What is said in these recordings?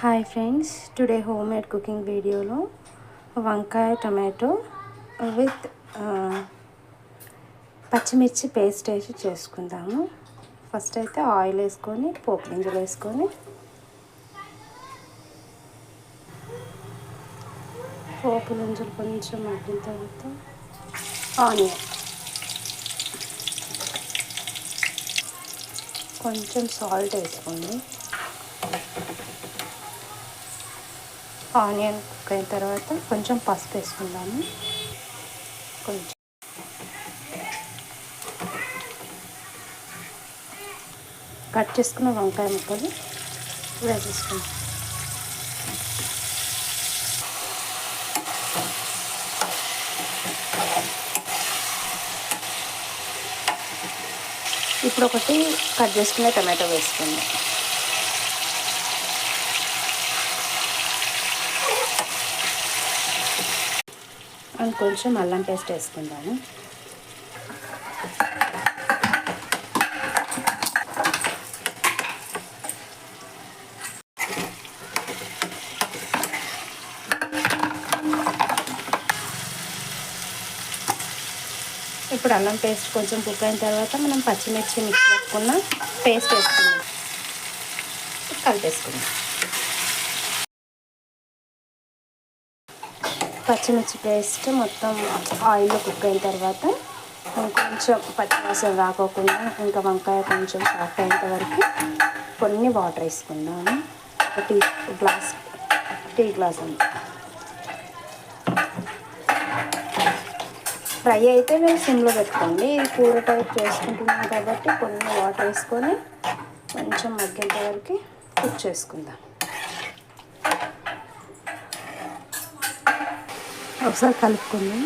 Hi friends, today home made cooking వీడియోలో వంకాయ tomato with పచ్చిమిర్చి పేస్ట్ వేసి చేసుకుందాము. ఫస్ట్ అయితే ఆయిల్ వేసుకొని పోపు గింజలు వేసుకొని పోపు గింజలు కొంచెం మగ్గిన తర్వాత ఆనియన్, కొంచెం సాల్ట్ వేసుకోండి. ఆనియన్ కుక్ అయిన తర్వాత కొంచెం పసుపు వేసుకుందాము. కొంచెం కట్ చేసుకున్న వంకాయ ముక్కలు వేసేసుకుందాం. ఇప్పుడు ఒకటి కట్ చేసుకున్న టమాటో వేసుకుందాం. అండ్ కొంచెం అల్లం పేస్ట్ వేసుకుందాము. ఇప్పుడు అల్లం పేస్ట్ కొంచెం కుక్ అయిన తర్వాత మనం పచ్చిమిర్చి మిక్స్ పెట్టుకున్న పేస్ట్ వేసుకుందాం, కలిపేసుకుందాం. పచ్చిమిర్చి పేస్ట్ మొత్తం ఆయిల్లో కుక్ అయిన తర్వాత కొంచెం పచ్చివాసన రాకోకుండా ఇంకా వంకాయ కొంచెం సాఫ్ట్ అయ్యేంత వరకు కొన్ని వాటర్ వేసుకుందాము. ఒక టీ గ్లాస్ అండి. ఫ్రై అయితే మేము సిమ్లో పెట్టుకోండి. ఇది కూర టైప్ చేసుకుంటున్నాం కాబట్టి కొన్ని వాటర్ వేసుకొని కొంచెం మగ్గేంత వరకు కుక్ చేసుకుందాం. ఒకసారి కలుపుకుందాం.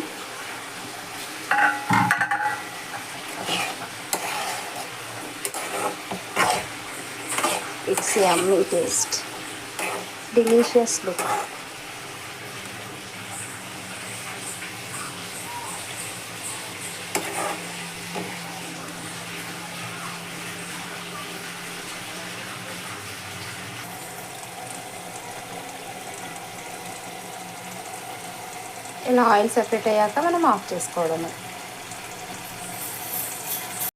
It's yummy taste, delicious look. ఇలా ఆయిల్ సెపరేట్ అయ్యాక మనం ఆఫ్ చేసుకోవడమే.